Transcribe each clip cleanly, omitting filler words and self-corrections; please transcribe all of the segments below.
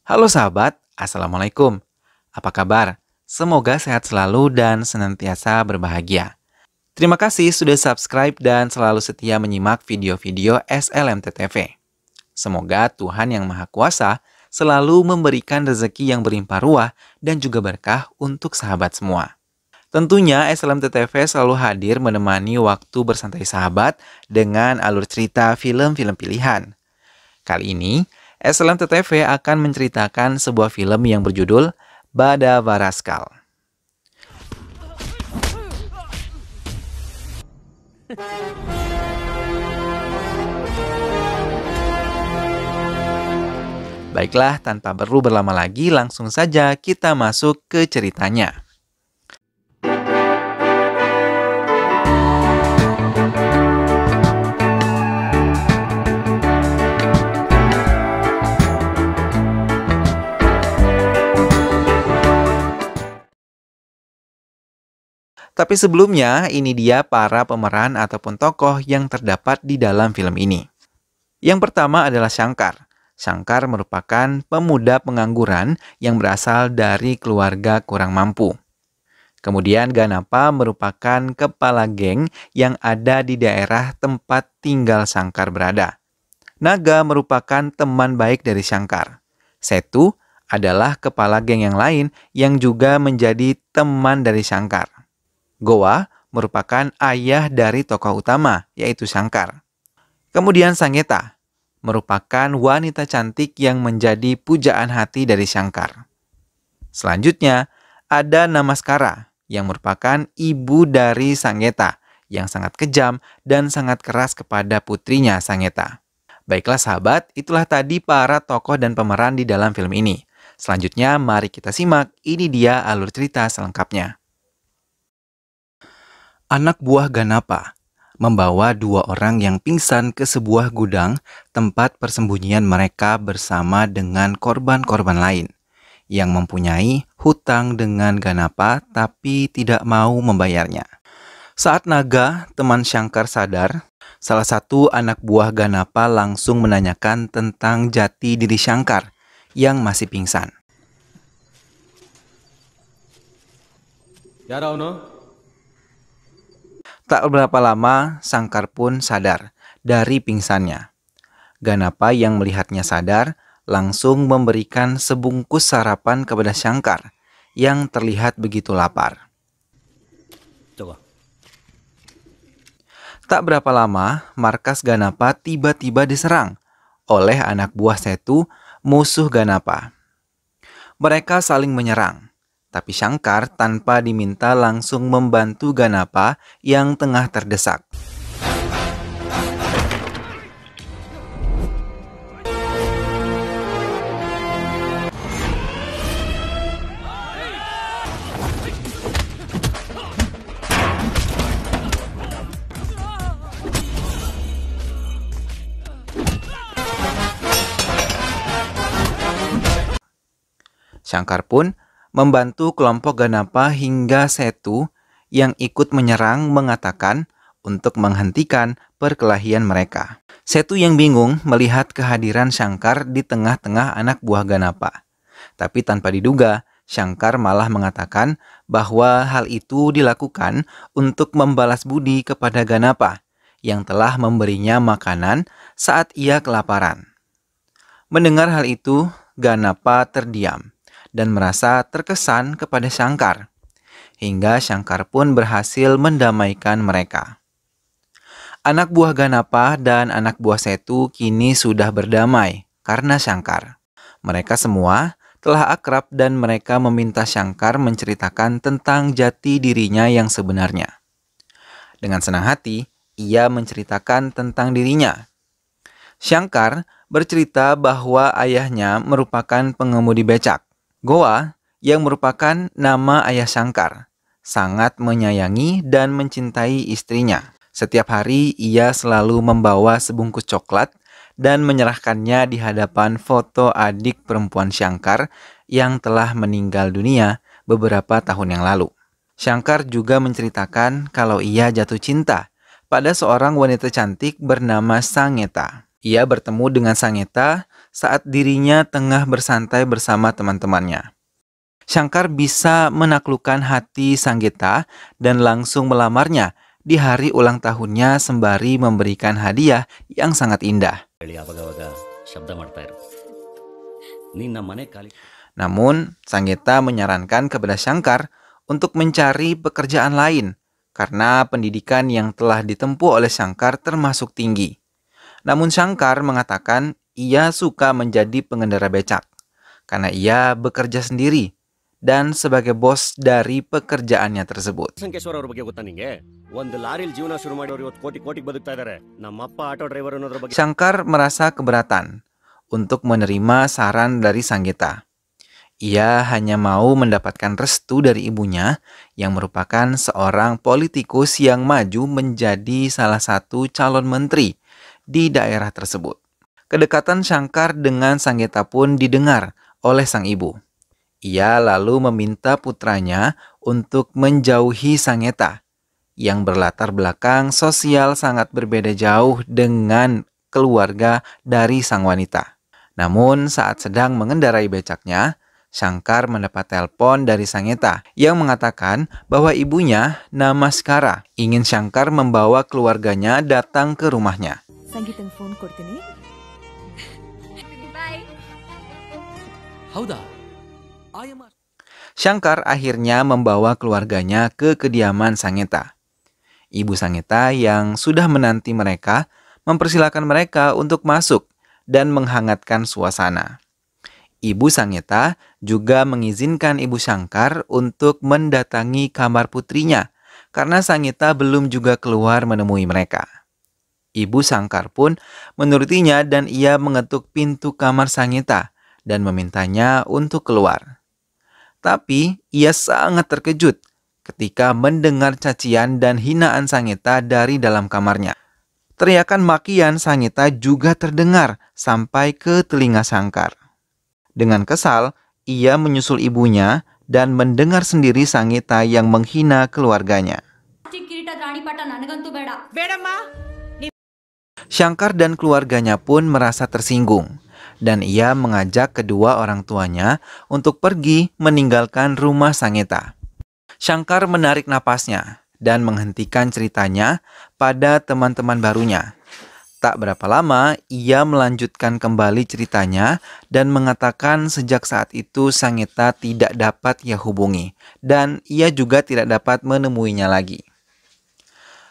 Halo sahabat, Assalamualaikum. Apa kabar? Semoga sehat selalu dan senantiasa berbahagia. Terima kasih sudah subscribe dan selalu setia menyimak video-video SLMTTV. Semoga Tuhan Yang Maha Kuasa selalu memberikan rezeki yang berlimpah ruah dan juga berkah untuk sahabat semua. Tentunya SLMTTV selalu hadir menemani waktu bersantai sahabat dengan alur cerita film-film pilihan. Kali ini, SLMTTV akan menceritakan sebuah film yang berjudul Bada Varaskal. Baiklah, tanpa perlu berlama lagi, langsung saja kita masuk ke ceritanya. Tapi sebelumnya, ini dia para pemeran ataupun tokoh yang terdapat di dalam film ini. Yang pertama adalah Shankar. Shankar merupakan pemuda pengangguran yang berasal dari keluarga kurang mampu. Kemudian Ganapa merupakan kepala geng yang ada di daerah tempat tinggal Shankar berada. Naga merupakan teman baik dari Shankar. Setu adalah kepala geng yang lain yang juga menjadi teman dari Shankar. Goa merupakan ayah dari tokoh utama, yaitu Shankar. Kemudian Sangeta merupakan wanita cantik yang menjadi pujaan hati dari Shankar. Selanjutnya, ada Namaskara yang merupakan ibu dari Sangeta yang sangat kejam dan sangat keras kepada putrinya Sangeta. Baiklah sahabat, itulah tadi para tokoh dan pemeran di dalam film ini. Selanjutnya, mari kita simak, ini dia alur cerita selengkapnya. Anak buah Ganapa membawa 2 orang yang pingsan ke sebuah gudang tempat persembunyian mereka bersama dengan korban-korban lain yang mempunyai hutang dengan Ganapa tapi tidak mau membayarnya. Saat Naga, teman Shankar sadar, salah satu anak buah Ganapa langsung menanyakan tentang jati diri Shankar yang masih pingsan. Tak berapa lama, Shankar pun sadar dari pingsannya. Ganapa yang melihatnya sadar langsung memberikan sebungkus sarapan kepada Shankar yang terlihat begitu lapar. Tak berapa lama, markas Ganapa tiba-tiba diserang oleh anak buah Setu, musuh Ganapa. Mereka saling menyerang. Tapi Shankar tanpa diminta langsung membantu Ganapa yang tengah terdesak. Shankar pun membantu kelompok Ganapa hingga Setu yang ikut menyerang mengatakan untuk menghentikan perkelahian mereka. Setu yang bingung melihat kehadiran Shankar di tengah-tengah anak buah Ganapa. Tapi tanpa diduga, Shankar malah mengatakan bahwa hal itu dilakukan untuk membalas budi kepada Ganapa yang telah memberinya makanan saat ia kelaparan. Mendengar hal itu, Ganapa terdiam dan merasa terkesan kepada Shankar, hingga Shankar pun berhasil mendamaikan mereka. Anak buah Ganapa dan anak buah Setu kini sudah berdamai karena Shankar. Mereka semua telah akrab dan mereka meminta Shankar menceritakan tentang jati dirinya yang sebenarnya. Dengan senang hati, ia menceritakan tentang dirinya. Shankar bercerita bahwa ayahnya merupakan pengemudi becak. Goa, yang merupakan nama ayah Shankar, sangat menyayangi dan mencintai istrinya. Setiap hari ia selalu membawa sebungkus coklat dan menyerahkannya di hadapan foto adik perempuan Shankar yang telah meninggal dunia beberapa tahun yang lalu. Shankar juga menceritakan kalau ia jatuh cinta pada seorang wanita cantik bernama Sangeta. Ia bertemu dengan Sangeta saat dirinya tengah bersantai bersama teman-temannya. Shankar bisa menaklukkan hati Sanggita dan langsung melamarnya di hari ulang tahunnya sembari memberikan hadiah yang sangat indah. Namun, Sanggita menyarankan kepada Shankar untuk mencari pekerjaan lain karena pendidikan yang telah ditempuh oleh Shankar termasuk tinggi. Namun Shankar mengatakan ia suka menjadi pengendara becak karena ia bekerja sendiri dan sebagai bos dari pekerjaannya tersebut. Shankar merasa keberatan untuk menerima saran dari Sanggita. Ia hanya mau mendapatkan restu dari ibunya yang merupakan seorang politikus yang maju menjadi salah satu calon menteri di daerah tersebut. Kedekatan Shankar dengan Sanggita pun didengar oleh sang ibu. Ia lalu meminta putranya untuk menjauhi Sanggita yang berlatar belakang sosial sangat berbeda jauh dengan keluarga dari sang wanita. Namun saat sedang mengendarai becaknya, Shankar mendapat telepon dari Sanggita yang mengatakan bahwa ibunya, Namaskara, ingin Shankar membawa keluarganya datang ke rumahnya. ಸಂಗೀತಂಗೆ ಫೋನ್ ಕೊಡ್ತೀನಿ. Bye. ಹೌದಾ? Shankar akhirnya membawa keluarganya ke kediaman Sanggita. Ibu Sanggita yang sudah menanti mereka mempersilakan mereka untuk masuk dan menghangatkan suasana. Ibu Sanggita juga mengizinkan Ibu Shankar untuk mendatangi kamar putrinya karena Sanggita belum juga keluar menemui mereka. Ibu Shankar pun menurutinya dan ia mengetuk pintu kamar Sanggita dan memintanya untuk keluar. Tapi ia sangat terkejut ketika mendengar cacian dan hinaan Sanggita dari dalam kamarnya. Teriakan makian Sanggita juga terdengar sampai ke telinga Shankar. Dengan kesal, ia menyusul ibunya dan mendengar sendiri Sanggita yang menghina keluarganya. Shankar dan keluarganya pun merasa tersinggung dan ia mengajak kedua orang tuanya untuk pergi meninggalkan rumah Sanggita. Shankar menarik napasnya dan menghentikan ceritanya pada teman-teman barunya. Tak berapa lama, ia melanjutkan kembali ceritanya dan mengatakan sejak saat itu Sanggita tidak dapat ia hubungi dan ia juga tidak dapat menemuinya lagi.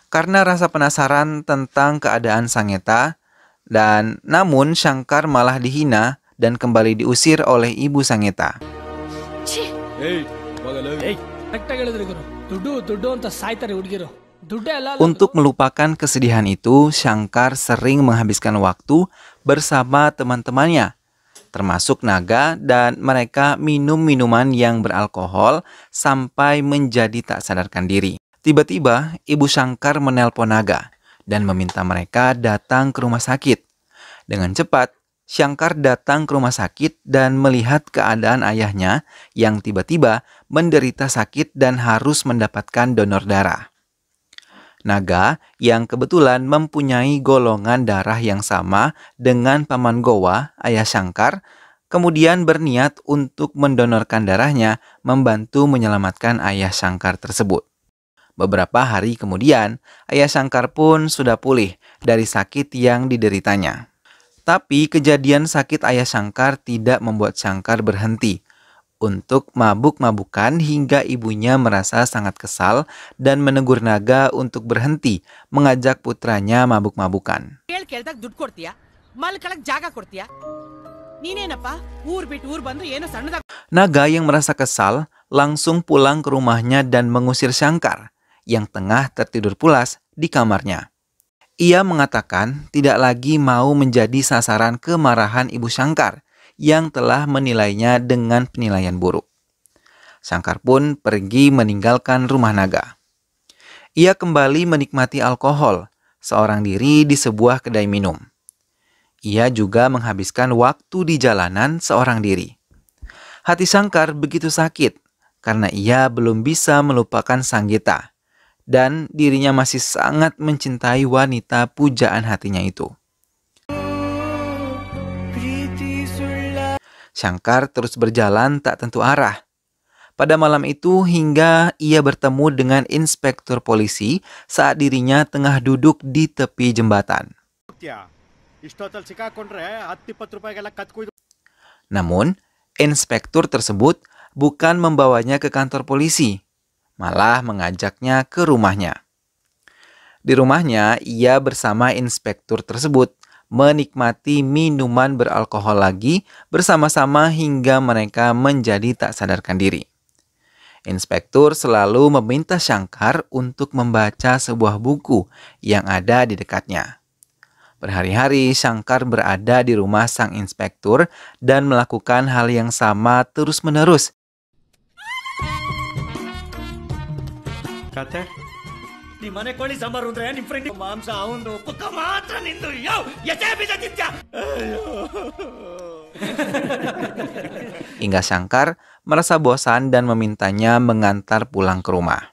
Karena rasa penasaran tentang keadaan Sanggita, dan namun Shankar malah dihina dan kembali diusir oleh ibu Sanggita. Untuk melupakan kesedihan itu, Shankar sering menghabiskan waktu bersama teman-temannya, termasuk Naga, dan mereka minum minuman yang beralkohol sampai menjadi tak sadarkan diri. Tiba-tiba, Ibu Shankar menelpon Naga dan meminta mereka datang ke rumah sakit. Dengan cepat, Shankar datang ke rumah sakit dan melihat keadaan ayahnya yang tiba-tiba menderita sakit dan harus mendapatkan donor darah. Naga yang kebetulan mempunyai golongan darah yang sama dengan Paman Gowa, ayah Shankar, kemudian berniat untuk mendonorkan darahnya membantu menyelamatkan ayah Shankar tersebut. Beberapa hari kemudian, ayah Shankar pun sudah pulih dari sakit yang dideritanya. Tapi kejadian sakit ayah Shankar tidak membuat Shankar berhenti untuk mabuk-mabukan hingga ibunya merasa sangat kesal dan menegur Naga untuk berhenti mengajak putranya mabuk-mabukan. Naga yang merasa kesal langsung pulang ke rumahnya dan mengusir Shankar yang tengah tertidur pulas di kamarnya. Ia mengatakan tidak lagi mau menjadi sasaran kemarahan ibu Shankar yang telah menilainya dengan penilaian buruk. Shankar pun pergi meninggalkan rumah Naga. Ia kembali menikmati alkohol seorang diri di sebuah kedai minum. Ia juga menghabiskan waktu di jalanan seorang diri. Hati Shankar begitu sakit karena ia belum bisa melupakan Sanggita. Dan dirinya masih sangat mencintai wanita pujaan hatinya itu. Shankar terus berjalan tak tentu arah. Pada malam itu hingga ia bertemu dengan inspektur polisi saat dirinya tengah duduk di tepi jembatan. Namun, inspektur tersebut bukan membawanya ke kantor polisi, malah mengajaknya ke rumahnya. Di rumahnya, ia bersama inspektur tersebut menikmati minuman beralkohol lagi bersama-sama hingga mereka menjadi tak sadarkan diri. Inspektur selalu meminta Shankar untuk membaca sebuah buku yang ada di dekatnya. Berhari-hari Shankar berada di rumah sang inspektur dan melakukan hal yang sama terus-menerus. Kate? Di mana kau ni sambar untuk yang friend mamsa undo peka matra nindu yo ya saya bisa cinta. Hingga Shankar merasa bosan dan memintanya mengantar pulang ke rumah.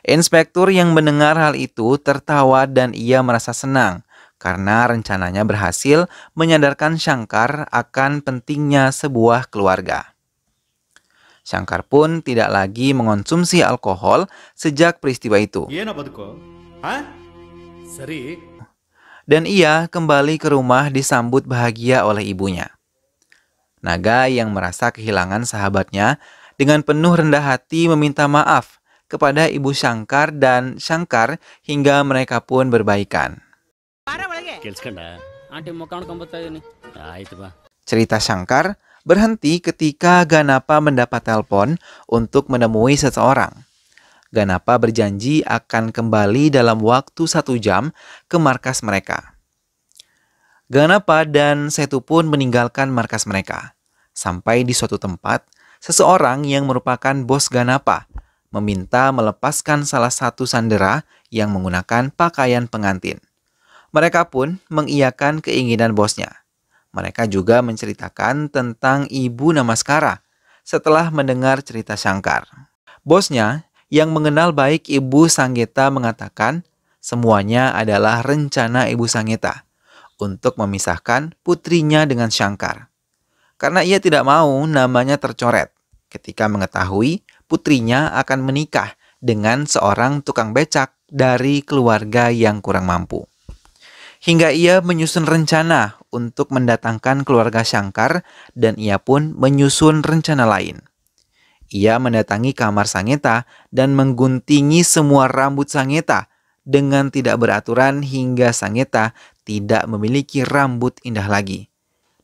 Inspektur yang mendengar hal itu tertawa dan ia merasa senang karena rencananya berhasil menyadarkan Shankar akan pentingnya sebuah keluarga. Shankar pun tidak lagi mengonsumsi alkohol sejak peristiwa itu. Sari. Dan ia kembali ke rumah disambut bahagia oleh ibunya. Naga yang merasa kehilangan sahabatnya dengan penuh rendah hati meminta maaf kepada ibu Shankar dan Shankar hingga mereka pun berbaikan. Cerita Shankar berhenti ketika Ganapa mendapat telepon untuk menemui seseorang. Ganapa berjanji akan kembali dalam waktu 1 jam ke markas mereka. Ganapa dan Setu pun meninggalkan markas mereka. Sampai di suatu tempat, seseorang yang merupakan bos Ganapa meminta melepaskan salah satu sandera yang menggunakan pakaian pengantin. Mereka pun mengiyakan keinginan bosnya. Mereka juga menceritakan tentang Ibu Namaskara setelah mendengar cerita Shankar. Bosnya yang mengenal baik Ibu Sanggeta mengatakan semuanya adalah rencana Ibu Sanggeta untuk memisahkan putrinya dengan Shankar. Karena ia tidak mau namanya tercoret ketika mengetahui putrinya akan menikah dengan seorang tukang becak dari keluarga yang kurang mampu. Hingga ia menyusun rencana untuk mendatangkan keluarga Shankar dan ia pun menyusun rencana lain. Ia mendatangi kamar Sanggeta dan mengguntingi semua rambut Sanggeta dengan tidak beraturan hingga Sanggeta tidak memiliki rambut indah lagi.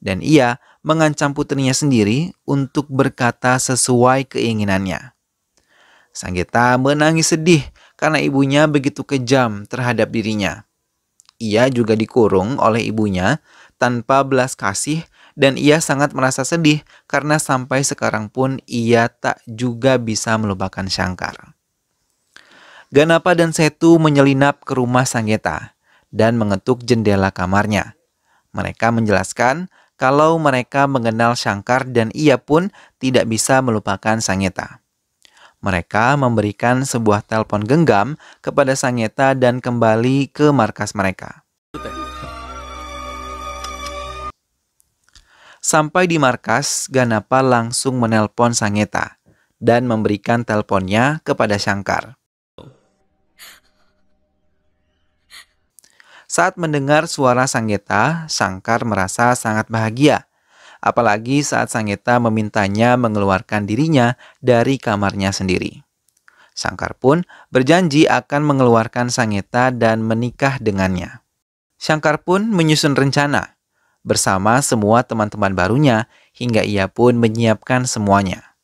Dan ia mengancam putrinya sendiri untuk berkata sesuai keinginannya. Sanggeta menangis sedih karena ibunya begitu kejam terhadap dirinya. Ia juga dikurung oleh ibunya tanpa belas kasih dan ia sangat merasa sedih karena sampai sekarang pun ia tak juga bisa melupakan Shankar. Ganapa dan Setu menyelinap ke rumah Sanggeta dan mengetuk jendela kamarnya. Mereka menjelaskan kalau mereka mengenal Shankar dan ia pun tidak bisa melupakan Sanggeta. Mereka memberikan sebuah telepon genggam kepada Sanggeta dan kembali ke markas mereka. Sampai di markas, Ganapa langsung menelpon Sanggeta dan memberikan teleponnya kepada Shankar. Saat mendengar suara Sanggeta, Shankar merasa sangat bahagia. Apalagi saat Sanggeta memintanya mengeluarkan dirinya dari kamarnya sendiri. Shankar pun berjanji akan mengeluarkan Sanggeta dan menikah dengannya. Shankar pun menyusun rencana bersama semua teman-teman barunya hingga ia pun menyiapkan semuanya.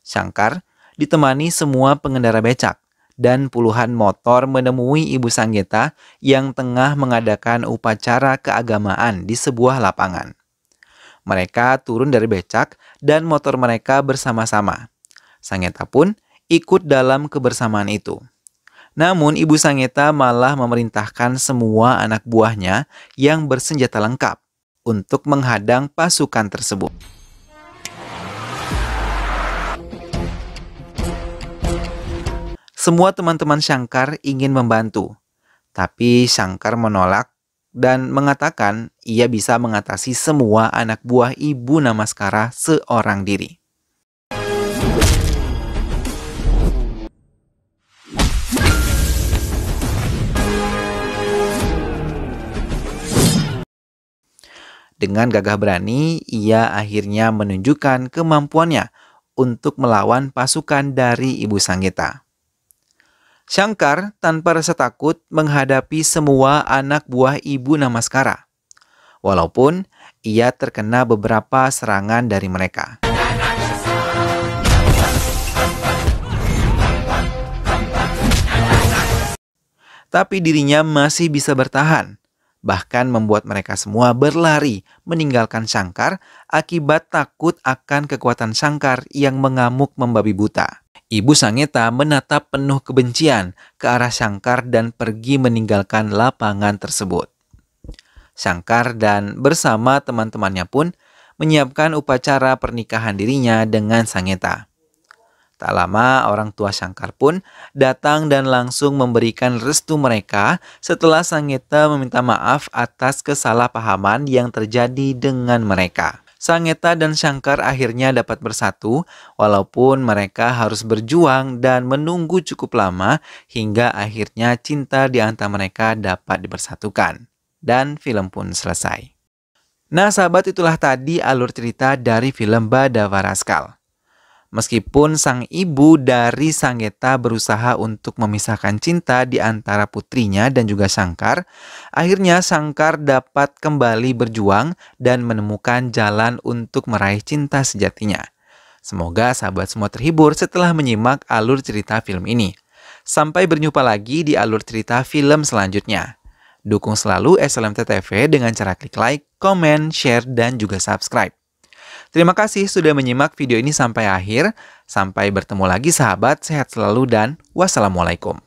Shankar ditemani semua pengendara becak dan puluhan motor menemui Ibu Sanggeta yang tengah mengadakan upacara keagamaan di sebuah lapangan. Mereka turun dari becak dan motor mereka bersama-sama. Sanggeta pun ikut dalam kebersamaan itu. Namun Ibu Sanggeta malah memerintahkan semua anak buahnya yang bersenjata lengkap untuk menghadang pasukan tersebut. Semua teman-teman Shankar ingin membantu, tapi Shankar menolak dan mengatakan ia bisa mengatasi semua anak buah Ibu Namaskara seorang diri. Dengan gagah berani, ia akhirnya menunjukkan kemampuannya untuk melawan pasukan dari Ibu Sanggeta. Shankar tanpa rasa takut menghadapi semua anak buah Ibu Namaskara, walaupun ia terkena beberapa serangan dari mereka. Tapi dirinya masih bisa bertahan, bahkan membuat mereka semua berlari meninggalkan Shankar akibat takut akan kekuatan Shankar yang mengamuk membabi buta. Ibu Sanggeta menatap penuh kebencian ke arah Shankar dan pergi meninggalkan lapangan tersebut. Shankar dan bersama teman-temannya pun menyiapkan upacara pernikahan dirinya dengan Sanggeta. Tak lama orang tua Shankar pun datang dan langsung memberikan restu mereka setelah Sanggeta meminta maaf atas kesalahpahaman yang terjadi dengan mereka. Sanggeta dan Shankar akhirnya dapat bersatu walaupun mereka harus berjuang dan menunggu cukup lama hingga akhirnya cinta di antara mereka dapat dipersatukan. Dan film pun selesai. Nah sahabat, itulah tadi alur cerita dari film Badawaraskal. Meskipun sang ibu dari Sanggeta berusaha untuk memisahkan cinta di antara putrinya dan juga Shankar, akhirnya Shankar dapat kembali berjuang dan menemukan jalan untuk meraih cinta sejatinya. Semoga sahabat semua terhibur setelah menyimak alur cerita film ini. Sampai berjumpa lagi di alur cerita film selanjutnya. Dukung selalu SLMT TV dengan cara klik like, komen, share, dan juga subscribe. Terima kasih sudah menyimak video ini sampai akhir. Sampai bertemu lagi sahabat, sehat selalu dan wassalamualaikum.